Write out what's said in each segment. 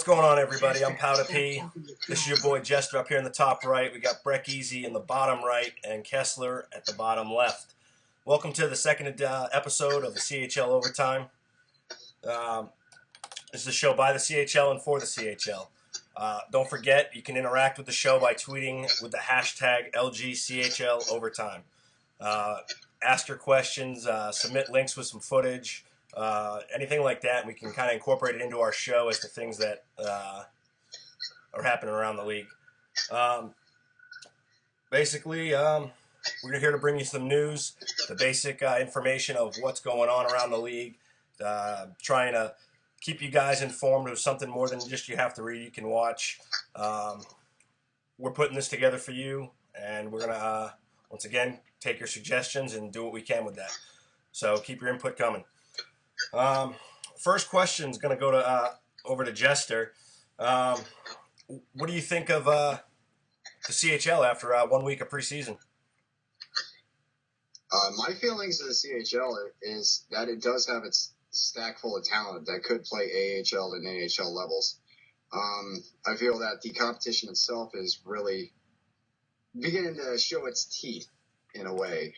going on, everybody? I'm Powdah P. This is your boy Jester up here in the top right. We got Breckeezy in the bottom right and Kesler at the bottom left. Welcome to the second episode of the CHL Overtime. This is a show by the CHL and for the CHL. Don't forget, you can interact with the show by tweeting with the hashtag LGCHL Overtime. Ask your questions, submit links with some footage, anything like that, and we can kind of incorporate it into our show as to things that are happening around the league. Basically, we're here to bring you some news, the basic information of what's going on around the league, trying to keep you guys informed of something more than just you have to read, you can watch. We're putting this together for you, and we're going to, once again, take your suggestions and do what we can with that. So keep your input coming. First question is going to go to over to Jester. What do you think of the CHL after 1 week of preseason? My feelings of the CHL is that it does have its stack full of talent that could play AHL and AHL levels. I feel that the competition itself is really beginning to show its teeth in a way.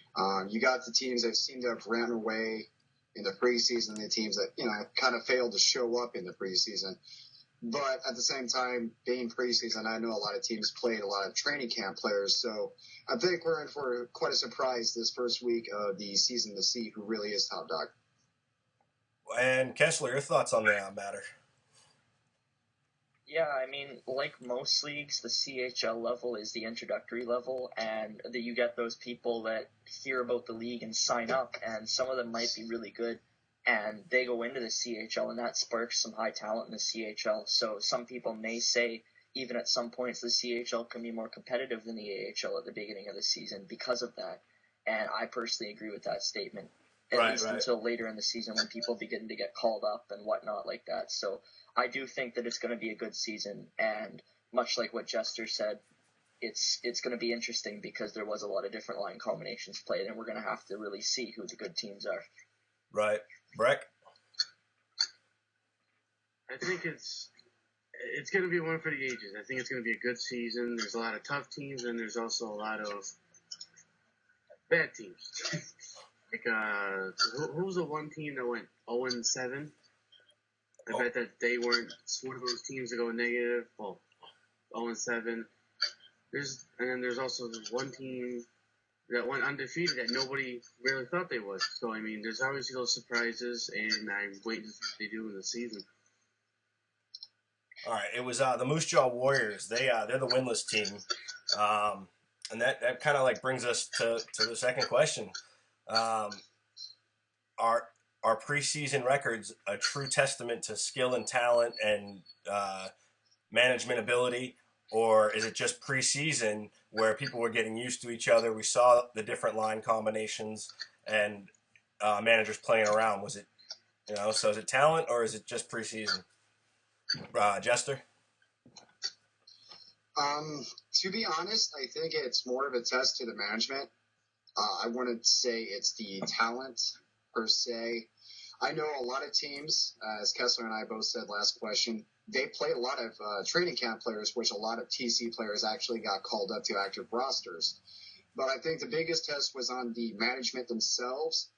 You got the teams that seem to have ran away in the preseason, the teams that, kind of failed to show up in the preseason. But at the same time, being preseason, I know a lot of teams played a lot of training camp players. So I think we're in for quite a surprise this first week of the season to see who really is top dog. And Kesler, your thoughts on the matter? Yeah, I mean, like most leagues, the CHL level is the introductory level, and you get those people that hear about the league and sign up, and some of them might be really good, and they go into the CHL, and that sparks some high talent in the CHL. So some people may say, even at some points, the CHL can be more competitive than the AHL at the beginning of the season because of that, and I personally agree with that statement. At least until later in the season when people begin to get called up and whatnot like that. So I do think that it's going to be a good season, and much like what Jester said, it's going to be interesting because there was a lot of different line combinations played, and we're going to have to really see who the good teams are. Right. Breck? I think it's going to be one for the ages. I think it's going to be a good season. There's a lot of tough teams, and there's also a lot of bad teams. Like, who's the one team that went 0-7? I bet that they weren't one of those teams that go negative. Well, 0-7. And then there's also one team that went undefeated that nobody really thought they would. So, I mean, there's obviously those surprises, and I'm waiting to see what they do in the season. All right, it was the Moose Jaw Warriors. They're the winless team, and that kind of like brings us to the second question. Are preseason records a true testament to skill and talent and management ability, or is it just preseason where people were getting used to each other? We saw the different line combinations and managers playing around. Was it, so is it talent or is it just preseason? Jester? To be honest, I think it's more of a test to the management. I wouldn't say it's the talent per se. I know a lot of teams, as Kesler and I both said last question, they played a lot of training camp players, which a lot of TC players actually got called up to active rosters. But I think the biggest test was on the management themselves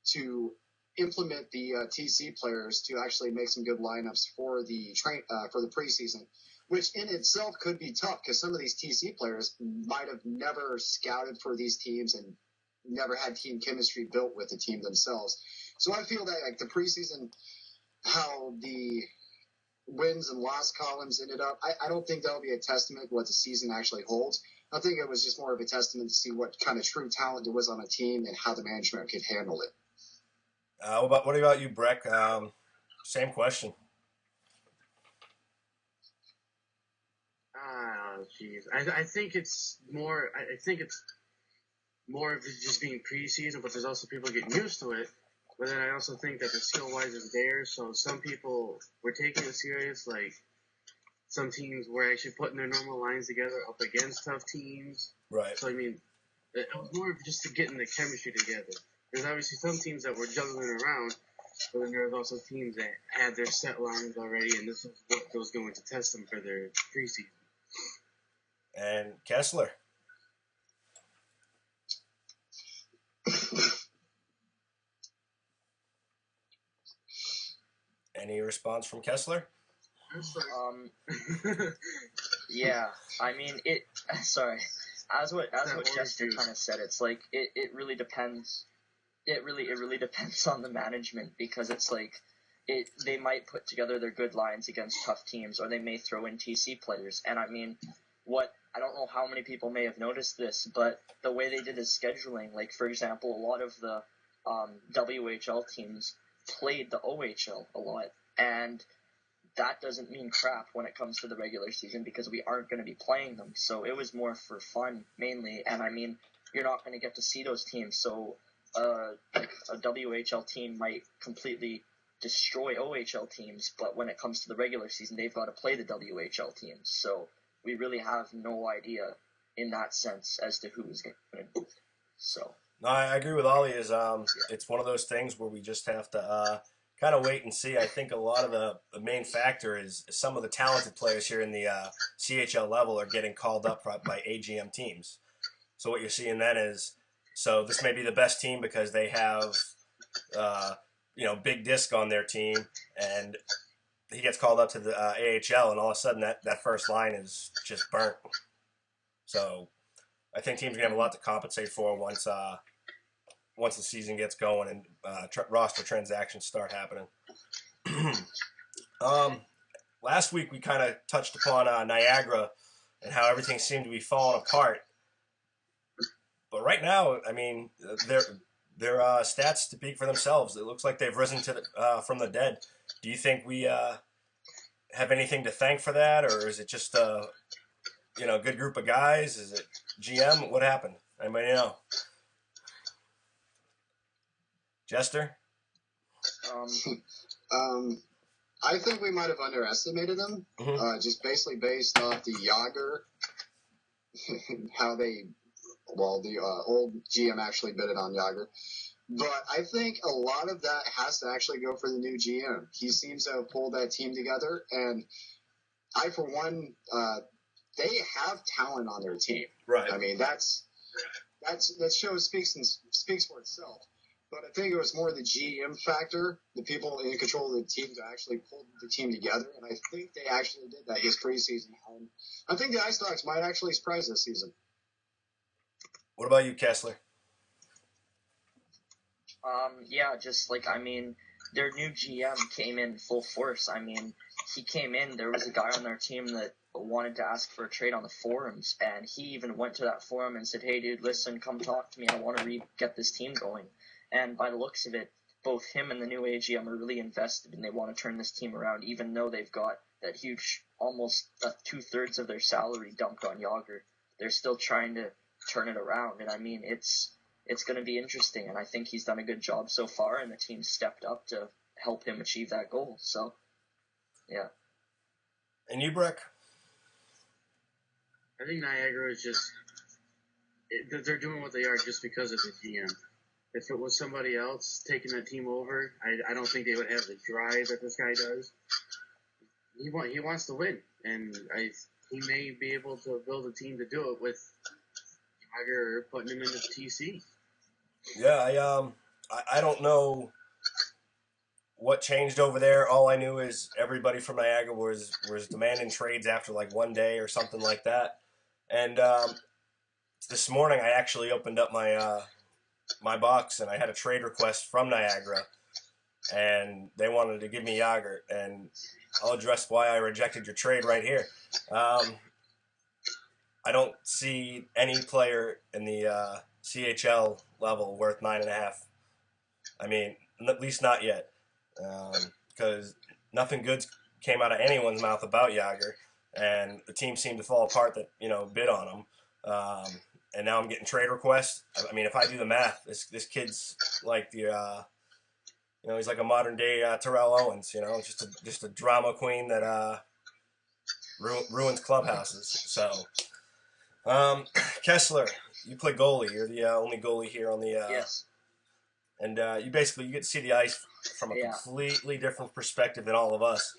to implement the TC players to actually make some good lineups for the preseason, which in itself could be tough because some of these TC players might have never scouted for these teams and never had team chemistry built with the team themselves. So I feel that like the preseason, how the wins and loss columns ended up, I don't think that'll be a testament to what the season actually holds. I think it was just more of a testament to see what kind of true talent there was on a team and how the management could handle it. What about you, Breck? Same question. Oh, jeez. I think it's more. I think it's more of it just being preseason, but there's also people getting used to it. But then I also think that the skill-wise is there, so some people were taking it serious. Like some teams were actually putting their normal lines together up against tough teams. Right. So I mean, it was more of just to getting the chemistry together. There's obviously some teams that were juggling around, But then there was also teams that had their set lines already, and this was what was going to test them for their preseason. And Kesler. Any response from Kesler? Yeah, I mean it. Sorry, as what Jester kind of said, it's like it really depends. It really depends on the management, because it's like they might put together their good lines against tough teams, or they may throw in TC players. And I mean, I don't know how many people may have noticed this, but the way they did the scheduling, like for example, a lot of the WHL teams played the OHL a lot, and that doesn't mean crap when it comes to the regular season, because we aren't going to be playing them. So it was more for fun mainly, and I mean, you're not going to get to see those teams. So like a WHL team might completely destroy OHL teams, but when it comes to the regular season, they've got to play the WHL teams. So we really have no idea in that sense as to who's going to do it. So no, I agree with Ollie. It's one of those things where we just have to kind of wait and see. I think a lot of the main factor is some of the talented players here in the CHL level are getting called up by AGM teams. So what you're seeing then is, so this may be the best team because they have, Big Disc on their team, and he gets called up to the AHL, and all of a sudden that first line is just burnt. So I think teams are going to have a lot to compensate for once the season gets going and roster transactions start happening. Last week we kind of touched upon Niagra and how everything seemed to be falling apart. But right now, I mean, their stats speak for themselves. It looks like they've risen from the dead. Do you think we have anything to thank for that, or is it just a good group of guys? Is it GM? What happened? Anybody know? Jester? I think we might have underestimated them, just basically based off the Yager, how the old GM actually bid it on Yager. But I think a lot of that has to actually go for the new GM. He seems to have pulled that team together, and I, for one, they have talent on their team. Right. I mean, that show speaks for itself. But I think it was more the GM factor, the people in control of the team, to actually pull the team together, and I think they actually did that this preseason. I think the Ice Dogs might actually surprise this season. What about you, Kesler? Yeah, just like, I mean, their new GM came in full force. I mean, he came in, there was a guy on their team that wanted to ask for a trade on the forums, and he even went to that forum and said, hey, dude, listen, come talk to me. I want to get this team going. And by the looks of it, both him and the new AGM are really invested, and they want to turn this team around, even though they've got that huge, almost 2/3 of their salary dumped on Yager. They're still trying to turn it around, and I mean, it's going to be interesting, and I think he's done a good job so far, and the team stepped up to help him achieve that goal. So, yeah. And you, Breck? I think Niagara is just they're doing what they are just because of the GM. If it was somebody else taking that team over, I don't think they would have the drive that this guy does. He wants to win, and he may be able to build a team to do it with Niagara putting him into TC. Yeah, I don't know what changed over there. All I knew is everybody from Niagara was demanding trades after like one day or something like that. And this morning I actually opened up my box, and I had a trade request from Niagara, and they wanted to give me Yager, and I'll address why I rejected your trade right here. I don't see any player in the CHL level worth 9.5. I mean, at least not yet, because nothing good came out of anyone's mouth about Yager, and the team seemed to fall apart that bid on him. And now I'm getting trade requests. I mean, if I do the math, this kid's like he's like a modern day Terrell Owens. Just a drama queen that ruins clubhouses. So, Kesler, you play goalie. You're the only goalie here on the. Yes. and you get to see the ice from a completely different perspective than all of us.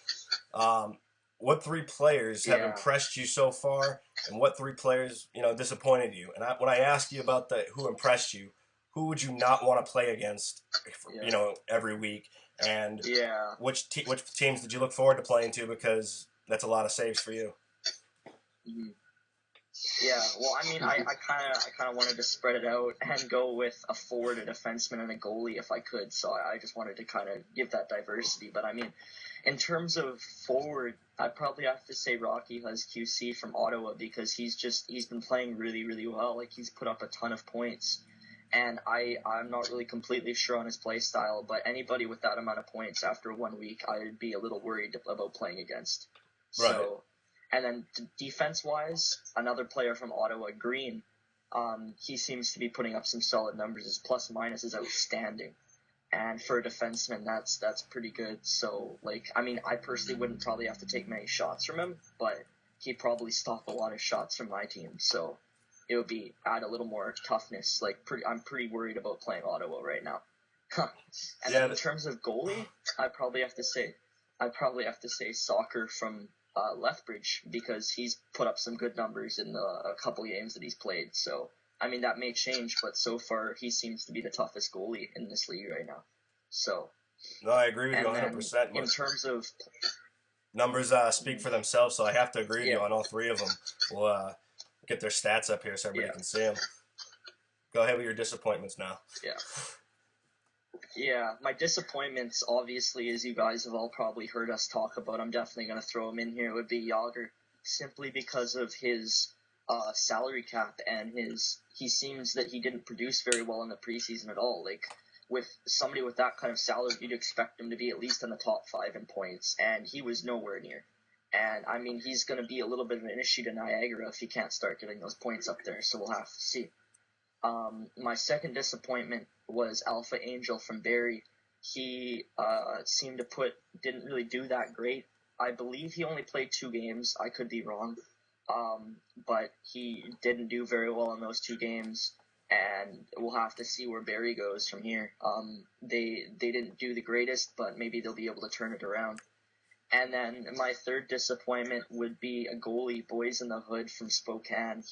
What 3 players have impressed you so far, and what 3 players disappointed you? And when I ask you about who impressed you, who would you not want to play against, every week? And which teams did you look forward to playing to, because that's a lot of saves for you? Mm-hmm. Yeah, well, I mean, I kind of wanted to spread it out and go with a forward, a defenseman, and a goalie if I could. So I just wanted to kind of give that diversity. But I mean, in terms of forward, I'd probably have to say Rocky Huz QC from Ottawa, because he's been playing really, really well. Like, he's put up a ton of points. And I'm not really completely sure on his play style, but anybody with that amount of points after 1 week, I'd be a little worried about playing against. Right. So, and then defense-wise, another player from Ottawa, Green, he seems to be putting up some solid numbers. His plus-minus is outstanding. And for a defenseman, that's pretty good. So, like, I mean, I personally wouldn't probably have to take many shots from him, but he'd probably stop a lot of shots from my team. So it would add a little more toughness. Like, I'm pretty worried about playing Ottawa right now. And then in terms of goalie, I'd probably have to say Soccer from Lethbridge, because he's put up some good numbers in a couple games that he's played. So, I mean, that may change, but so far he seems to be the toughest goalie in this league right now. So, no, I agree with you 100%. In terms of numbers, speak for themselves, so I have to agree with you on all 3 of them. We'll get their stats up here so everybody can see them. Go ahead with your disappointments now. Yeah, my disappointments, obviously, as you guys have all probably heard us talk about, I'm definitely going to throw him in here, would be Yager, simply because of his salary cap, and he seems that he didn't produce very well in the preseason at all. Like, with somebody with that kind of salary, you'd expect him to be at least in the top 5 in points, and he was nowhere near. And, I mean, he's going to be a little bit of an issue to Niagra if he can't start getting those points up there, so we'll have to see. My second disappointment was Alpha Angel from Barrie. He didn't really do that great. I believe he only played 2 games. I could be wrong. But he didn't do very well in those 2 games, and we'll have to see where Barrie goes from here. They didn't do the greatest, but maybe they'll be able to turn it around. And then my third disappointment would be a goalie, Boys in the Hood from Spokane.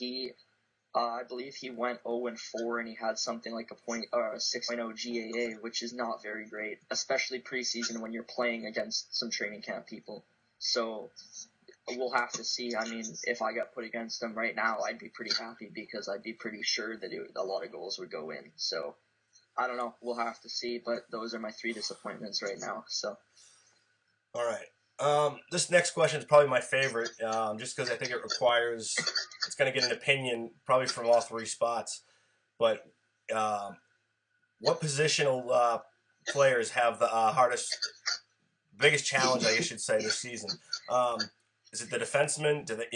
I believe he went 0-4, and he had something like a 6.0 GAA, which is not very great, especially preseason when you're playing against some training camp people. So we'll have to see. I mean, if I got put against him right now, I'd be pretty happy, because I'd be pretty sure that a lot of goals would go in. So I don't know. We'll have to see, but those are my 3 disappointments right now. So. All right. This next question is probably my favorite, just because I think it's going to get an opinion probably from all 3 spots. But what positional players have the biggest challenge, I should say, this season? Is it the defensemen? Do they,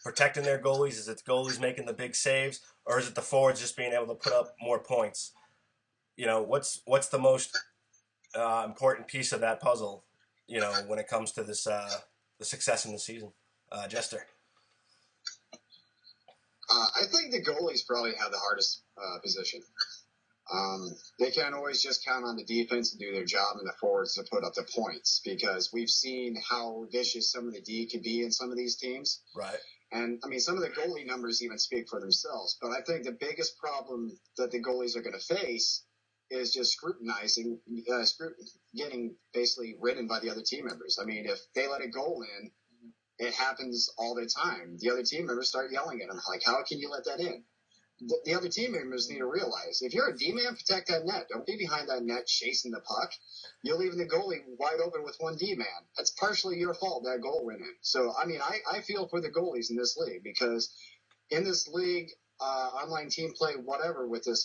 protecting their goalies? Is it the goalies making the big saves, or is it the forwards just being able to put up more points? What's the most important piece of that puzzle? When it comes to this, the success in the season, Jester. I think the goalies probably have the hardest position. They can't always just count on the defense to do their job and the forwards to put up the points, because we've seen how vicious some of the D can be in some of these teams. Right. And, I mean, some of the goalie numbers even speak for themselves. But I think the biggest problem that the goalies are going to face is just getting basically ridden by the other team members. I mean, if they let a goal in, it happens all the time. The other team members start yelling at them, like, how can you let that in? The other team members need to realize, if you're a D-man, protect that net. Don't be behind that net chasing the puck. You're leaving the goalie wide open with one D-man. That's partially your fault that goal went in. So, I mean, I feel for the goalies in this league, because in this league, online team play, whatever, with this,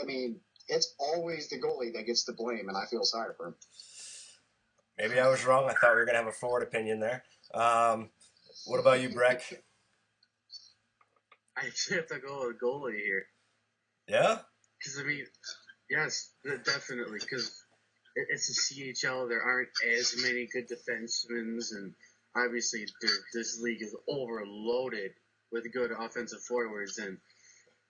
I mean, it's always the goalie that gets the blame, and I feel sorry for him. Maybe I was wrong. I thought we were going to have a forward opinion there. What about you, Breck? I actually have to go with goalie here. Yeah? Because, I mean, yes, definitely. Because it's a CHL. There aren't as many good defensemen, and obviously this league is overloaded with good offensive forwards. And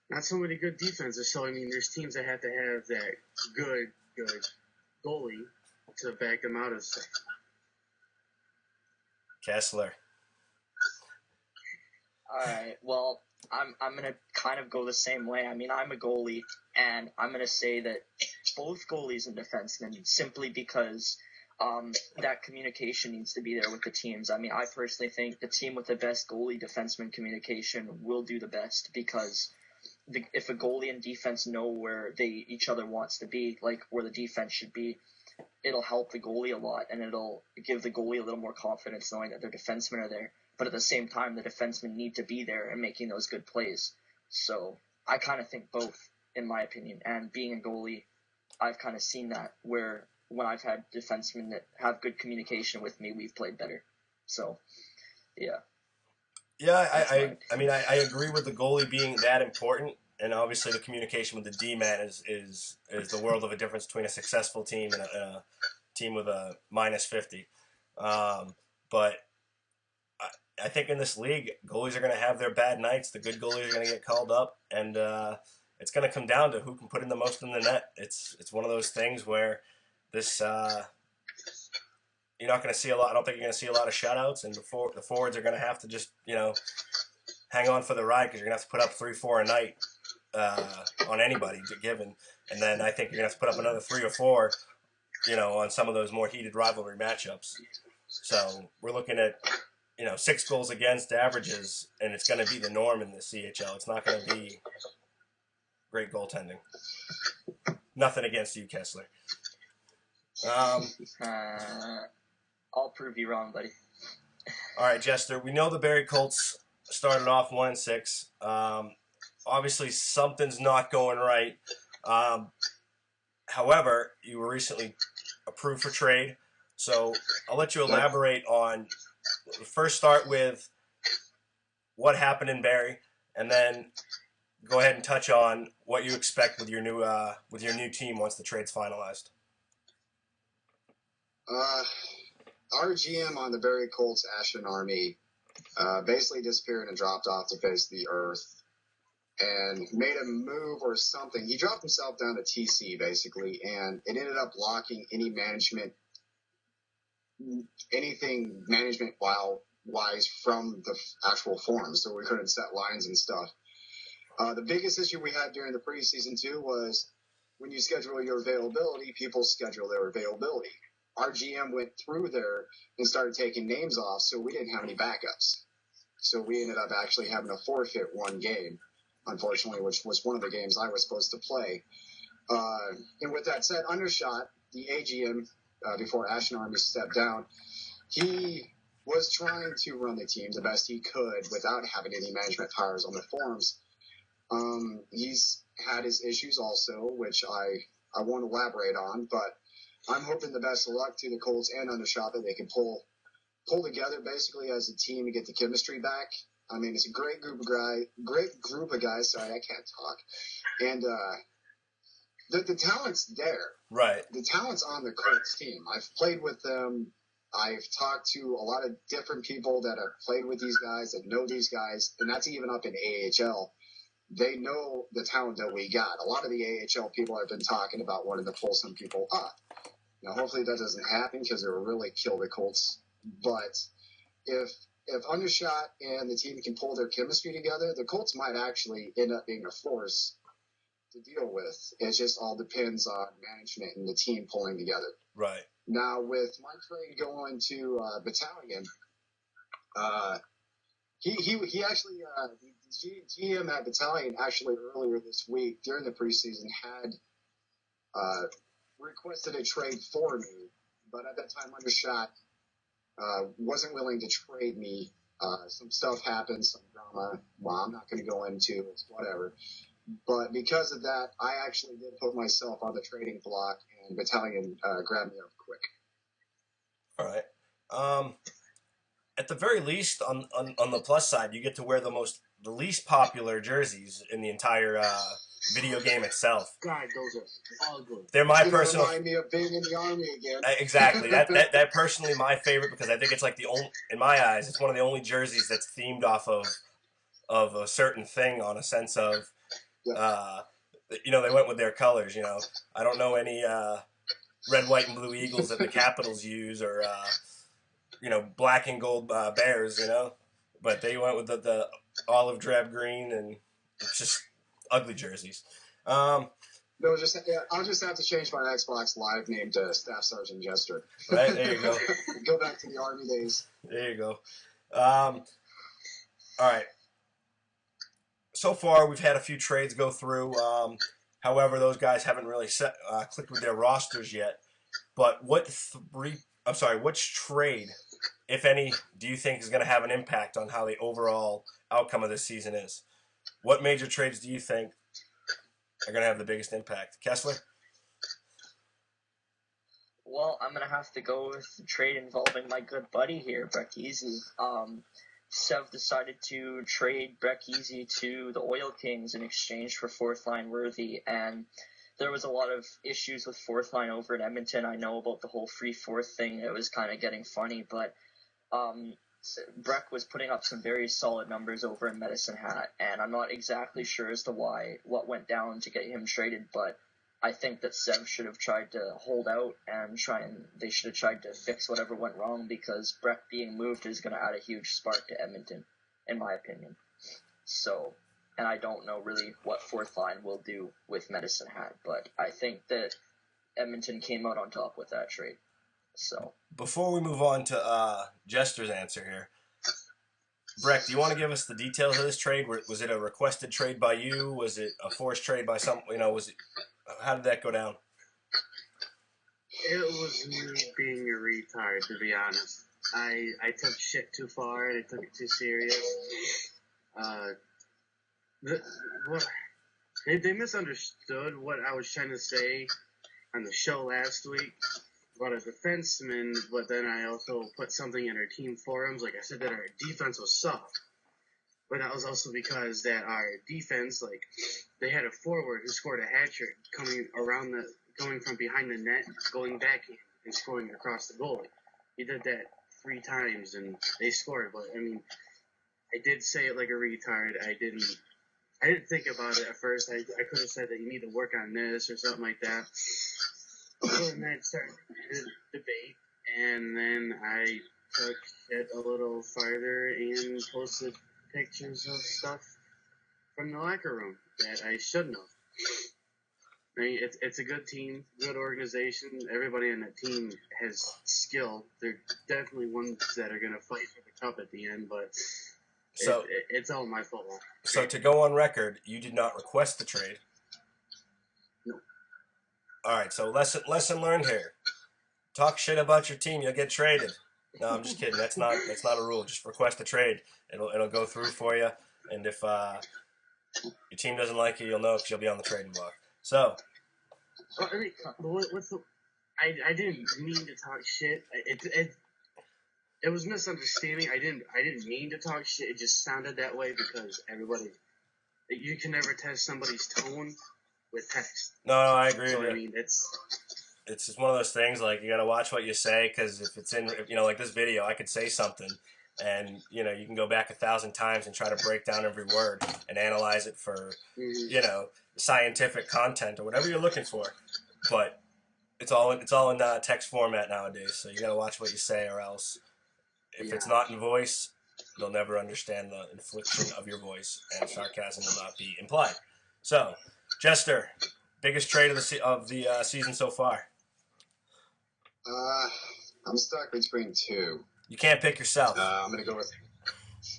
not so many good defenses. So, I mean, there's teams that have to have that good goalie to back them out of stuff. Kesler. All right. Well, I'm gonna kind of go the same way. I mean, I'm a goalie, and I'm gonna say that both goalies and defensemen, simply because that communication needs to be there with the teams. I mean, I personally think the team with the best goalie defenseman communication will do the best, because if a goalie and defense know where each other wants to be, like where the defense should be, it'll help the goalie a lot, and it'll give the goalie a little more confidence knowing that their defensemen are there. But at the same time, the defensemen need to be there and making those good plays. So I kind of think both, in my opinion. And being a goalie, I've kind of seen that, where when I've had defensemen that have good communication with me, we've played better. So, yeah. Yeah, I mean, I agree with the goalie being that important, and obviously the communication with the D-man is the world of a difference between a successful team and a team with a minus 50. But I think in this league, goalies are going to have their bad nights. The good goalies are going to get called up, and it's going to come down to who can put in the most in the net. It's one of those things where this you're not going to see a lot. I don't think you're going to see a lot of shutouts, and the forwards are going to have to just hang on for the ride, because you're going to have to put up 3-4 a night on anybody given, and then I think you're going to have to put up another 3 or 4, on some of those more heated rivalry matchups. So we're looking at 6 goals against averages, and it's going to be the norm in the CHL. It's not going to be great goaltending. Nothing against you, Kesler. I'll prove you wrong, buddy. All right, Jester. We know the Barrie Colts started off 1-6. Obviously, something's not going right. However, you were recently approved for trade, so I'll let you elaborate on. First, start with what happened in Barrie, and then go ahead and touch on what you expect with your new team once the trade's finalized. Our GM on the Barrie Colts Ashton Army basically disappeared and dropped off the face of the earth and made a move or something. He dropped himself down to TC, basically, and it ended up blocking anything management-wise from the actual form, so we couldn't set lines and stuff. The biggest issue we had during the preseason, too, was when you schedule your availability, people schedule their availability. Our GM went through there and started taking names off, so we didn't have any backups. So we ended up actually having to forfeit one game, unfortunately, which was one of the games I was supposed to play. And with that said, Undershot, the AGM, before Ashton Army stepped down, he was trying to run the team the best he could without having any management powers on the forums. He's had his issues also, which I won't elaborate on, but I'm hoping the best of luck to the Colts and Undershot that they can pull together basically as a team to get the chemistry back. I mean, it's a great group of guys. Sorry, I can't talk. And the talent's there. Right. The talent's on the Colts team. I've played with them. I've talked to a lot of different people that have played with these guys, that know these guys, and that's even up in AHL. They know the talent that we got. A lot of the AHL people have been talking about wanting to pull some people up. Now, hopefully that doesn't happen, because it will really kill the Colts. But if Undershot and the team can pull their chemistry together, the Colts might actually end up being a force to deal with. It just all depends on management and the team pulling together. Right. Now, with my trade going to Battalion, he actually, the GM at Battalion actually earlier this week during the preseason had requested a trade for me, but at that time Undershot wasn't willing to trade me. Some stuff happened, some drama. Well, I'm not going to go into it, whatever. But because of that, I actually did put myself on the trading block, and Battalion grabbed me up quick. All right. At the very least, on the plus side, you get to wear the least popular jerseys in the entire video game itself. God, those are all good. They're my personal. Remind me of being in the Army again. Exactly. That personally my favorite, because I think it's like the only, in my eyes, it's one of the only jerseys that's themed off of a certain thing, on a sense of, They went with their colors. I don't know any red, white, and blue Eagles that the Capitals use, or black and gold Bears. But they went with the olive drab green, and it's just ugly jerseys. No, I'll just have to change my Xbox Live name to Staff Sergeant Jester. Right, there you go. Go back to the Army days. There you go. All right. So far, we've had a few trades go through. However, those guys haven't really clicked with their rosters yet. But which trade, if any, do you think is going to have an impact on how the overall outcome of this season is? What major trades do you think are going to have the biggest impact? Kesler? Well, I'm going to have to go with the trade involving my good buddy here, Breckeezy. Sev decided to trade Breckeezy to the Oil Kings in exchange for fourth line Worthy, and there was a lot of issues with fourth line over in Edmonton. I know about the whole free fourth thing. It was kind of getting funny, but Breck was putting up some very solid numbers over in Medicine Hat, and I'm not exactly sure as to what went down to get him traded, but I think that Sev should have tried to hold out and they should have tried to fix whatever went wrong, because Breck being moved is going to add a huge spark to Edmonton, in my opinion. So, and I don't know really what fourth line will do with Medicine Hat, but I think that Edmonton came out on top with that trade. So, before we move on to Jester's answer here, Breck, do you want to give us the details of this trade? Was it a requested trade by you? Was it a forced trade by some? How did that go down? It was me being a retard, to be honest. I took shit too far, and I took it too serious. They misunderstood what I was trying to say on the show last week about a defenseman, but then I also put something in our team forums. Like I said that our defense was soft. But that was also because that our defense, they had a forward who scored a hat trick going from behind the net, going back and scoring across the goalie. He did that 3 times and they scored. But I did say it like a retard. I didn't think about it at first. I could have said that you need to work on this or something like that. And then I started the debate, and then I took it a little farther and posted pictures of stuff from the locker room that I shouldn't have. It's a good team, good organization. Everybody on that team has skill. They're definitely ones that are going to fight for the cup at the end, but it's all my fault. So to go on record, you did not request the trade. No. All right, so lesson learned here. Talk shit about your team, you'll get traded. No, I'm just kidding. That's not a rule. Just request a trade. It'll go through for you. And if your team doesn't like you, you'll know because you'll be on the trading block. So. Well, I didn't mean to talk shit. It was misunderstanding. I didn't mean to talk shit. It just sounded that way because you can never test somebody's tone with text. No, I agree so, with you. It's just one of those things, you got to watch what you say, because if it's in, like this video, I could say something, and, you can go back 1,000 times and try to break down every word and analyze it for, scientific content or whatever you're looking for. But it's all in text format nowadays, so you got to watch what you say, or else if it's not in voice, you'll never understand the inflection of your voice, and sarcasm will not be implied. So, Jester, biggest trade of the season so far? I'm stuck between 2. You can't pick yourself. I'm going to go with...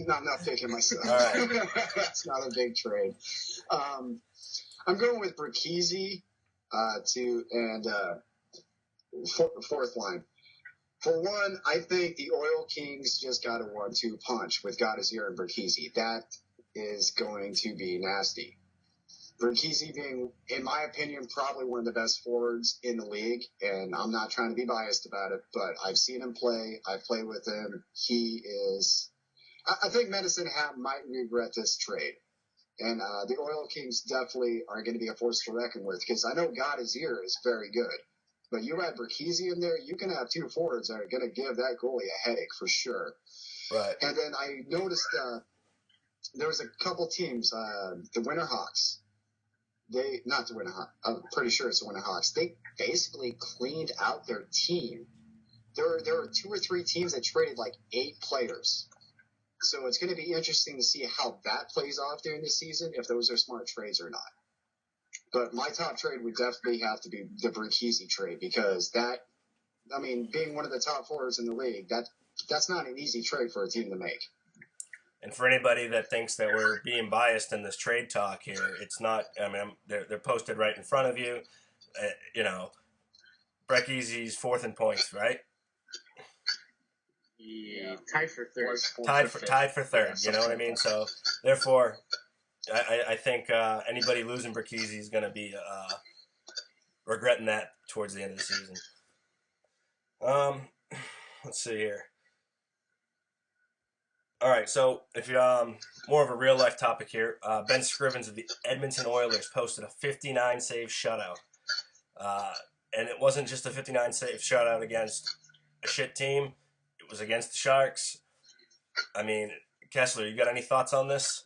No, I'm not picking myself. All right. That's not a big trade. I'm going with Breckeezy fourth line. For one, I think the Oil Kings just got a 1-2 punch with Godazir and Breckeezy. That is going to be nasty. Breckeezy being, in my opinion, probably one of the best forwards in the league, and I'm not trying to be biased about it, but I've seen him play. I've played with him. He is... I think Medicine Hat might regret this trade. And the Oil Kings definitely are going to be a force to reckon with, because I know Godazir is very good. But you add Breckeezy in there, you can have 2 forwards that are going to give that goalie a headache for sure. Right. And then I noticed there was a couple teams, the Winterhawks. not to win a Hawks. I'm pretty sure it's to win a Hawks. They basically cleaned out their team. There were 2 or 3 teams that traded like 8 players. So it's going to be interesting to see how that plays off during the season, if those are smart trades or not. But my top trade would definitely have to be the Breckeezy trade, because that, I mean, being one of the top forwards in the league, that's not an easy trade for a team to make. And for anybody that thinks that we're being biased in this trade talk here, it's not. I mean, they're posted right in front of you. Breckeezy's 4th in points, right? Yeah, tied for third. Tied for third. You know what I mean? So therefore, I think anybody losing Breckeezy is going to be regretting that towards the end of the season. Let's see here. All right, so if you're more of a real life topic here, Ben Scrivens of the Edmonton Oilers posted a 59 save shutout, and it wasn't just a 59 save shutout against a shit team. It was against the Sharks. I mean, Kesler, you got any thoughts on this?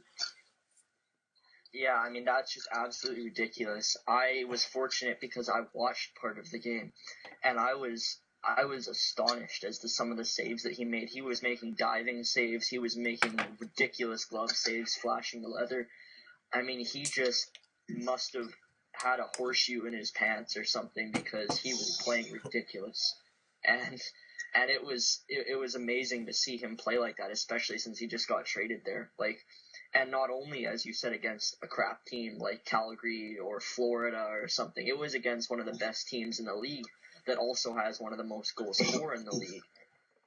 Yeah, I mean, that's just absolutely ridiculous. I was fortunate because I watched part of the game, and I was astonished as to some of the saves that he made. He was making diving saves. He was making ridiculous glove saves, flashing the leather. I mean, he just must have had a horseshoe in his pants or something, because he was playing ridiculous. And it was amazing to see him play like that, especially since he just got traded there. And not only, as you said, against a crap team like Calgary or Florida or something, it was against one of the best teams in the league that also has one of the most goals scored in the league.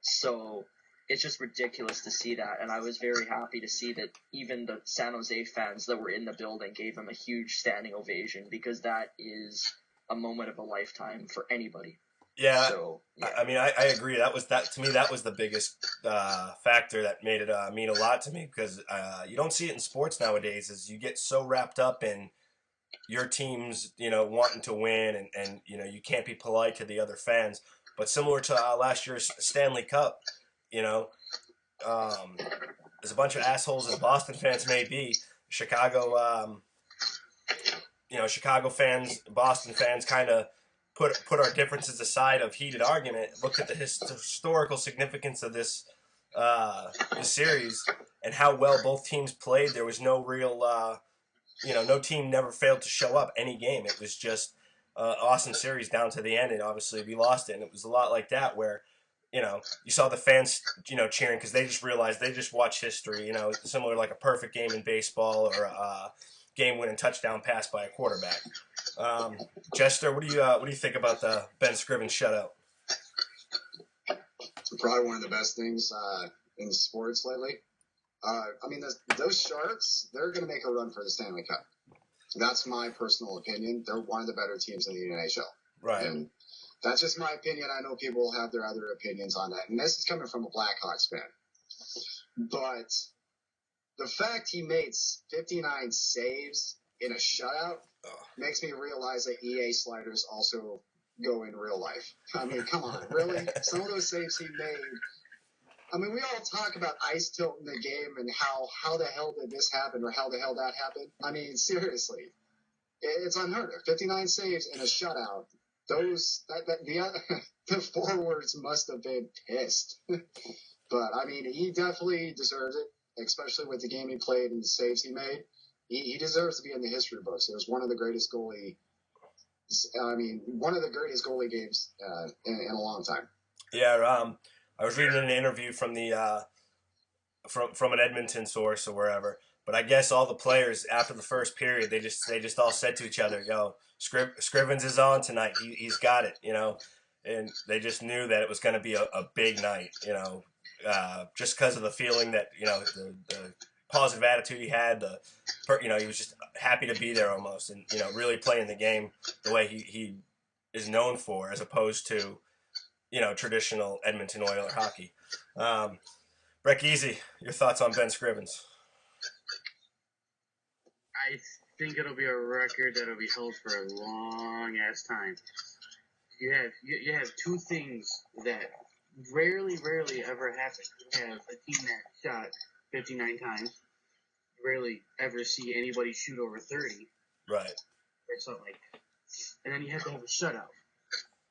So it's just ridiculous to see that, and I was very happy to see that even the San Jose fans that were in the building gave him a huge standing ovation, because that is a moment of a lifetime for anybody. Yeah, so, yeah. I mean, I agree. To me, that was the biggest factor that made it mean a lot to me, because you don't see it in sports nowadays. Is you get so wrapped up in your team's, wanting to win, and you can't be polite to the other fans. But similar to last year's Stanley Cup, there's a bunch of assholes as Boston fans may be. Chicago fans, Boston fans, kind of put our differences aside of heated argument, looked at the historical significance of this series and how well both teams played. There was no real, no team never failed to show up any game. It was just awesome series down to the end, and obviously we lost it. And it was a lot like that where, you saw the fans, cheering because they just realized they just watched history, similar like a perfect game in baseball or a game-winning touchdown pass by a quarterback. Jester, what do you think about the Ben Scrivens shutout? Probably one of the best things in sports lately. I mean, those Sharks, they're going to make a run for the Stanley Cup. That's my personal opinion. They're one of the better teams in the NHL. Right. And that's just my opinion. I know people have their other opinions on that. And this is coming from a Blackhawks fan. But the fact he made 59 saves in a shutout makes me realize that EA sliders also go in real life. I mean, come on, really? Some of those saves he made. I mean, we all talk about ice tilt in the game and how the hell did this happen or how the hell that happened. I mean, seriously, it's unheard of. 59 saves in a shutout. The forwards must have been pissed. But I mean, he definitely deserves it, especially with the game he played and the saves he made. He deserves to be in the history books. It was one of the greatest goalie games in a long time. Yeah, I was reading an interview from the from an Edmonton source or wherever, but I guess all the players after the first period they just all said to each other, "Yo, Scrivens is on tonight. He's got it," and they just knew that it was going to be a big night, just because of the feeling that the positive attitude he had, he was just happy to be there almost, and really playing the game the way he is known for, as opposed to traditional Edmonton Oilers hockey. Breckeezy, your thoughts on Ben Scrivens? I think it'll be a record that'll be held for a long ass time. You have two things that rarely ever happen. You have a team that shot 59 times. Rarely ever see anybody shoot over 30. Right. or something like that. And then you have to have a shutout.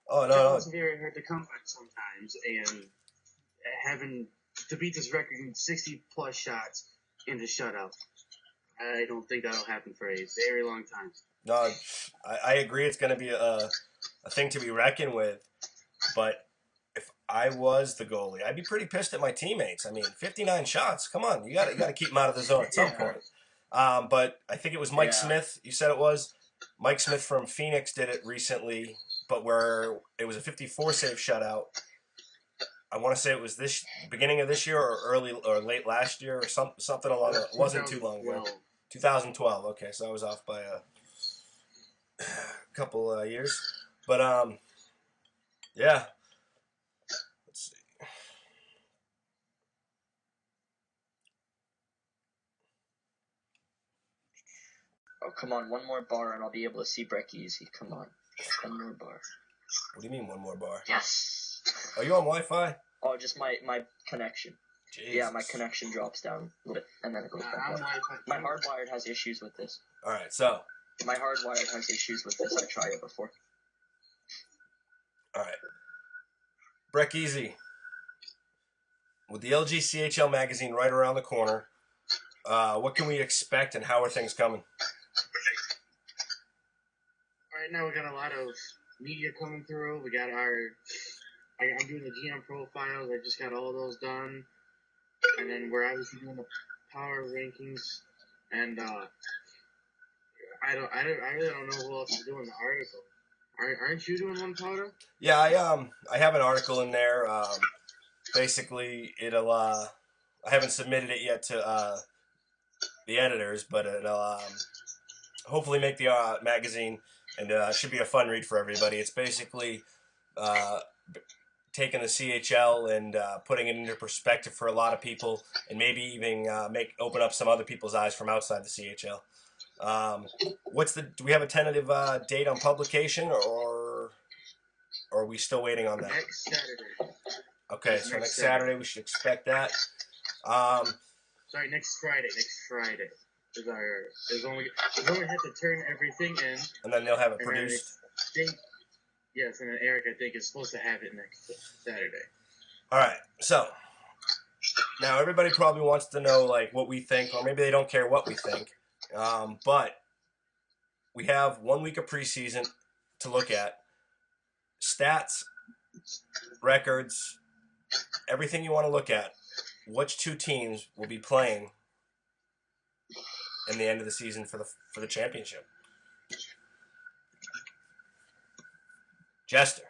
Oh, no. It's very hard to come by sometimes, and having to beat this record in 60-plus shots in the shutout, I don't think that'll happen for a very long time. No, I agree it's going to be a thing to be reckoned with, but if I was the goalie, I'd be pretty pissed at my teammates. I mean, 59 shots. Come on, you got to keep them out of the zone at some point. But I think it was Mike Smith. You said it was Mike Smith from Phoenix did it recently, but where it was a 54 save shutout. I want to say it was this beginning of this year or early or late last year or something along that. It wasn't too long ago. 2012. Okay, so I was off by a couple years, but yeah. Let's see. Oh, come on, one more bar and I'll be able to see Breckeezy. Come on, one more bar. What do you mean one more bar? Yes. Are you on Wi-Fi? Oh, just my connection. Jesus. Yeah, my connection drops down a little bit and then it goes back up. My hardwired has issues with this. All right, so. My hardwired has issues with this. I tried it before. All right. Breckeezy. With the LG CHL magazine right around the corner, what can we expect and how are things coming? Right now we got a lot of media coming through. We got I'm doing the GM profiles. I just got all those done. And then we're obviously doing the power rankings. And I really don't know who else is doing the article. Aren't you doing one, Powdah? Yeah, I have an article in there. Basically, it'll I haven't submitted it yet to the editors, but it'll hopefully make the magazine, and should be a fun read for everybody. It's basically taking the CHL and putting it into perspective for a lot of people, and maybe even open up some other people's eyes from outside the CHL. Do we have a tentative date on publication, or are we still waiting on that? Next Saturday. Okay, so next Saturday we should expect that. Sorry, next Friday. Next Friday is when we have to turn everything in, and then they'll have it produced. Yes, and then Eric, I think, is supposed to have it next Saturday. All right, so now everybody probably wants to know like what we think, or maybe they don't care what we think. But we have 1 week of preseason to look at. Stats, records, everything you want to look at. Which two teams will be playing in the end of the season for the championship? Jester.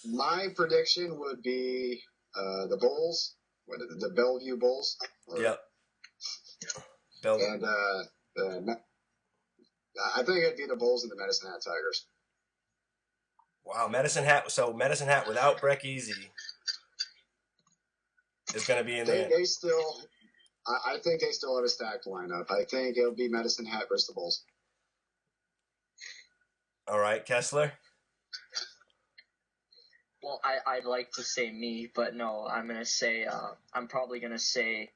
My prediction would be the Bulls. What is it, the Bellevue Bulls? Yep. Bellevue. And I think it'd be the Bulls and the Medicine Hat Tigers. Wow, Medicine Hat. So Medicine Hat without Breckeezy is going to be in the end. I think they still have a stacked lineup. I think it'll be Medicine Hat versus the Bulls. All right, Kesler. Well, I'd like to say me, but no, I'm gonna say I'm probably gonna say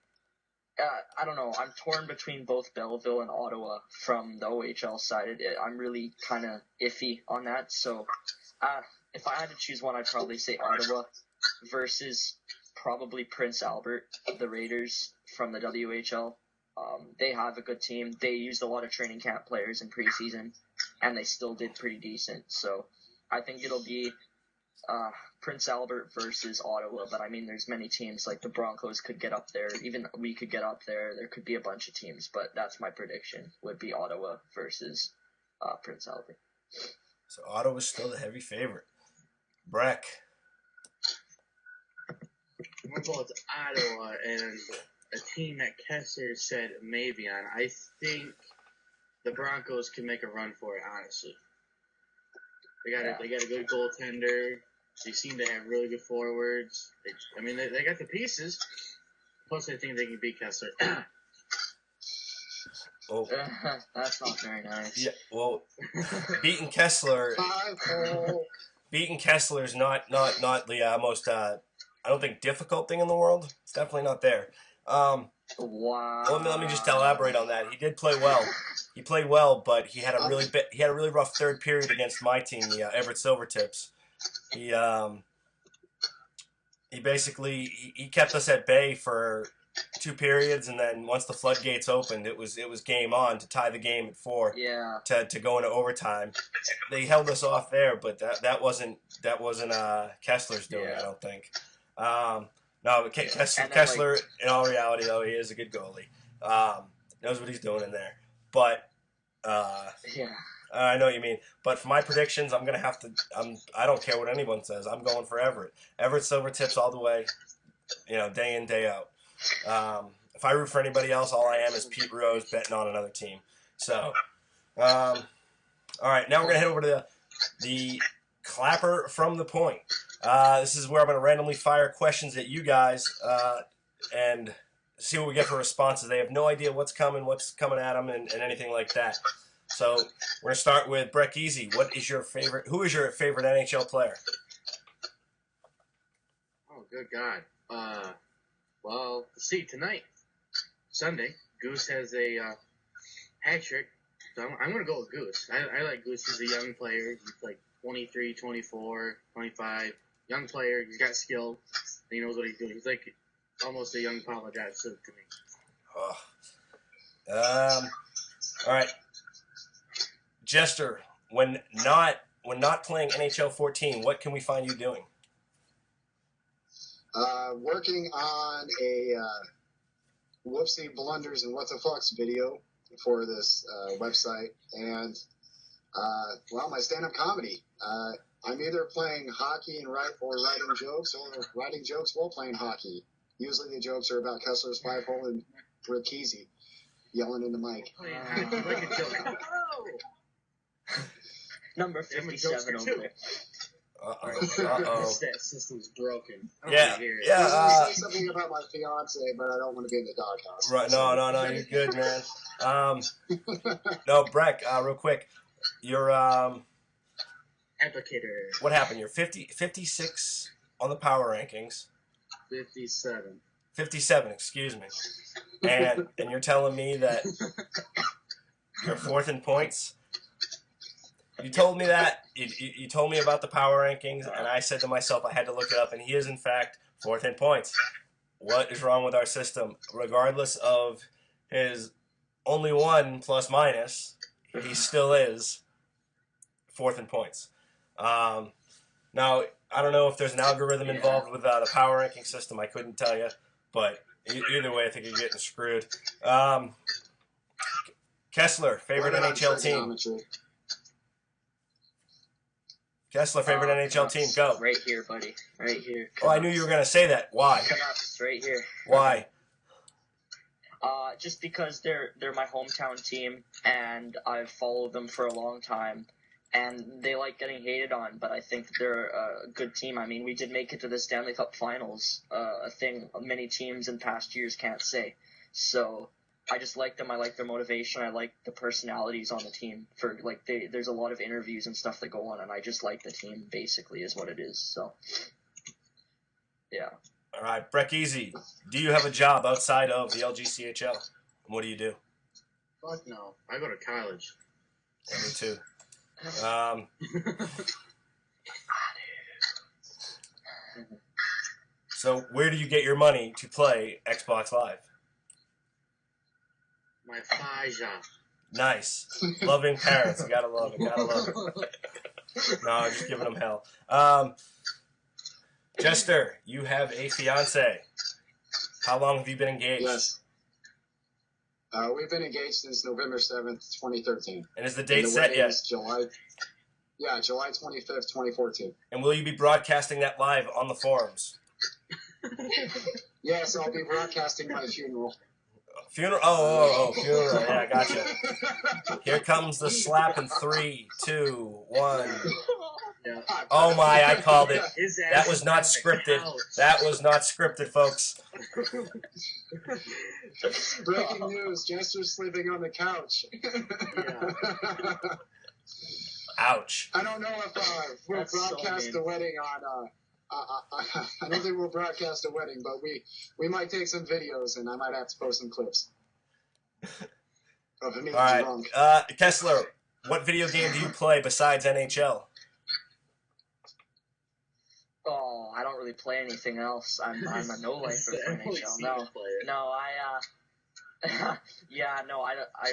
I don't know. I'm torn between both Belleville and Ottawa from the OHL side. I'm really kind of iffy on that. So if I had to choose one, I'd probably say Ottawa versus probably Prince Albert, the Raiders from the WHL. They have a good team. They used a lot of training camp players in preseason, and they still did pretty decent. So I think it'll be Prince Albert versus Ottawa, but I mean, there's many teams, like the Broncos could get up there, even we could get up there, there could be a bunch of teams, but that's my prediction, would be Ottawa versus Prince Albert. So Ottawa's still the heavy favorite. Breck. We're both Ottawa and a team that Kesler said maybe on. I think the Broncos can make a run for it, honestly. They got a good goaltender. They seem to have really good forwards. They got the pieces. Plus, I think they can beat Kesler. Oh, that's not very nice. Yeah, well, beating Kesler is not the most I don't think difficult thing in the world. It's definitely not there. Wow. Well, let me just elaborate on that. He did play well. He played well, but he had a really rough third period against my team, the Everett Silvertips. He basically he kept us at bay for 2 periods, and then once the floodgates opened, it was game on to tie the game at 4. Yeah. To go into overtime. They held us off there, but that wasn't Kesler's doing. Yeah. I don't think. No, Kesler, in all reality, though, he is a good goalie. Knows what he's doing in there. But yeah. I know what you mean. But for my predictions, I'm gonna have to. I don't care what anyone says. I'm going for Everett. Everett Silvertips all the way. Day in, day out. If I root for anybody else, all I am is Pete Rose betting on another team. So, all right, now we're gonna head over to the clapper from the point. This is where I'm gonna randomly fire questions at you guys and see what we get for responses. They have no idea what's coming at them, and anything like that. So we're gonna start with Breckeezy. Who is your favorite NHL player? Oh, good God. Well, let's see, tonight, Sunday, Goose has a hat trick. So I'm going to go with Goose. I like Goose. He's a young player. He's like 23, 24, 25. Young player. He's got skill. He knows what he's doing. He's like almost a young Powdah to me. Oh. All right. Jester, when not playing NHL 14, what can we find you doing? Working on a whoopsie blunders and what the fucks video for this website, and my stand-up comedy. I'm either playing hockey and writing jokes, or writing jokes while playing hockey. Usually the jokes are about Kesler's 5-hole and Breckeezy yelling in the mic. Like a joke. Number 57 over there. Uh-oh. That system's broken. Yeah. I say something about my fiance, but I don't want to be in the doghouse. Right. No. You're good, man. No, Breck. Real quick, you're Applicator. What happened? You're 56 on the power rankings. 57. 57. Excuse me. And you're telling me that you're 4th in points. You told me that. You told me about the power rankings, and I said to myself I had to look it up, and he is, in fact, 4th in points. What is wrong with our system? Regardless of his only 1 plus minus, he still is 4th in points. Now, I don't know if there's an algorithm involved with the power ranking system. I couldn't tell you, but either way, I think you're getting screwed. Kesler, favorite NHL team? Kesler, favorite NHL team? Go. Right here, buddy. Right here. Oh, I knew you were going to say that. Why? Canucks, right here. Why? Just because they're my hometown team, and I've followed them for a long time, and they like getting hated on, but I think that they're a good team. I mean, we did make it to the Stanley Cup Finals, a thing many teams in past years can't say. So I just like them. I like their motivation. I like the personalities on the team. There's a lot of interviews and stuff that go on, and I just like the team. Basically, is what it is. So, yeah. All right, Breckeezy, do you have a job outside of the LGCHL? What do you do? Fuck no. I go to college. Yeah, me too. So where do you get your money to play Xbox Live? My Faja. Nice. Loving parents. You gotta love it. No, I'm just giving them hell. Jester, you have a fiance. How long have you been engaged? Yes. We've been engaged since November 7th, 2013. And is the date set yet? July 25th, 2014. And will you be broadcasting that live on the forums? Yes, I'll be broadcasting my funeral. Funeral? Oh, funeral. Yeah, gotcha. Here comes the slap in 3, 2, 1. Yeah. Oh my, I called it. That was not scripted. That was not scripted, folks. Breaking news, Jester's sleeping on the couch. Yeah. Ouch. I don't know if we'll That's broadcast so the wedding I don't think we'll broadcast a wedding, but we might take some videos, and I might have to post some clips of me drunk. Kesler, what video game do you play besides NHL? Oh, I don't really play anything else. I'm a no-lifer for NHL. I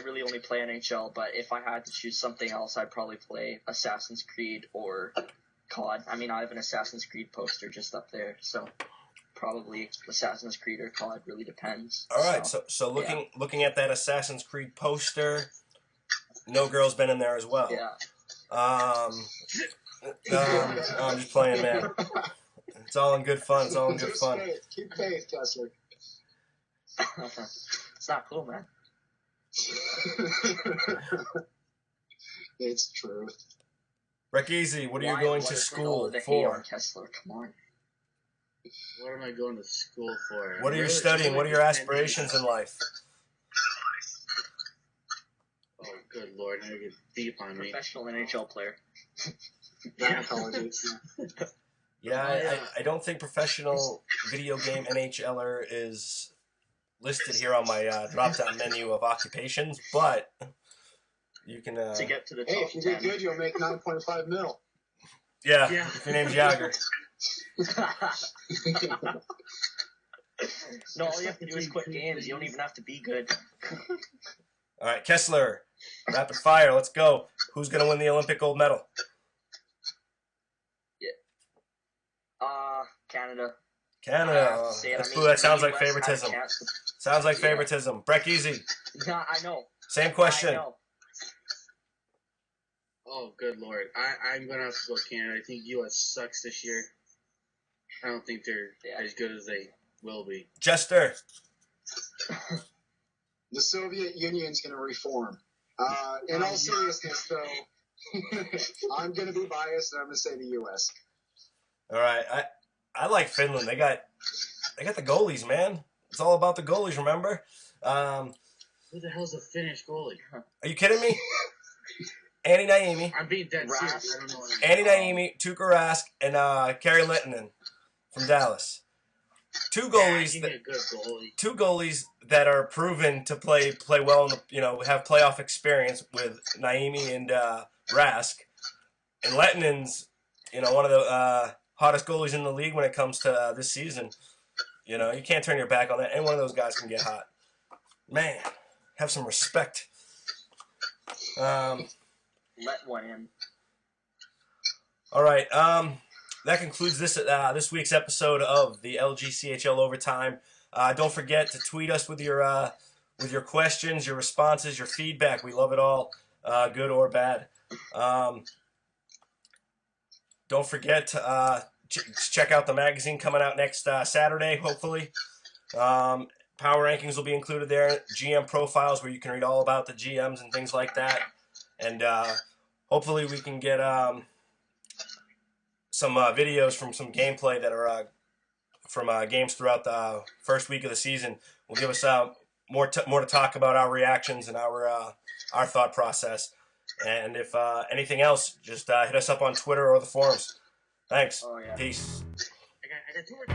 really only play NHL, but if I had to choose something else, I'd probably play Assassin's Creed or COD. I mean, I have an Assassin's Creed poster just up there, so probably Assassin's Creed or COD, really depends. All right, so looking at that Assassin's Creed poster, no girl's been in there as well. Yeah. I'm just playing, man. It's all in good fun. Keep faith, Kesler. It's not cool, man. It's true. Breckeezy, what are you going to school for? Kesler, come on. What am I going to school for? What are you studying? What are your aspirations in life? Oh, good lord, now you get deep on me. Professional NHL player. Yeah, I don't think professional video game NHLer is listed here on my drop-down menu of occupations, but you can... to get to the top Hey, if you do good, you'll make $9.5 million. Yeah, if your name's Niagra. No, all you have to do is quit games. You don't even have to be good. All right, Kesler, rapid fire, let's go. Who's going to win the Olympic gold medal? Canada. Canada. That's cool. That sounds like favoritism. Sounds like favoritism. Breckeezy. Yeah, I know. Same question. I know. Oh, good lord. I'm going to have to go Canada. I think U.S. sucks this year. I don't think they're as good as they will be. Jester. The Soviet Union's going to reform. In all seriousness, though, I'm going to be biased, and I'm going to say the U.S. All right. I like Finland. They got the goalies, man. It's all about the goalies, remember? Who the hell's a Finnish goalie? Are you kidding me? Antti Niemi. I'm being dead serious. I don't know. Antti Niemi, Tuukka Rask, and Kari Lehtinen from Dallas. Two goalies. Give me a good goalie. Two goalies that are proven to play well, have playoff experience with Niemi and Rask. And Lehtinen's, one of the hottest goalies in the league when it comes to this season. You can't turn your back on that. Any one of those guys can get hot. Man, have some respect. Let one in. All right. That concludes this week's episode of the LGCHL Overtime. Don't forget to tweet us with your questions, your responses, your feedback. We love it all, good or bad. Don't forget to check out the magazine coming out next Saturday, hopefully. Power rankings will be included there. GM profiles where you can read all about the GMs and things like that. And hopefully we can get some videos from some gameplay that are from games throughout the first week of the season. Will give us more to talk about our reactions and our thought process. And if anything else, just hit us up on Twitter or the forums. Thanks. Oh, yeah. Peace. I got 2 more.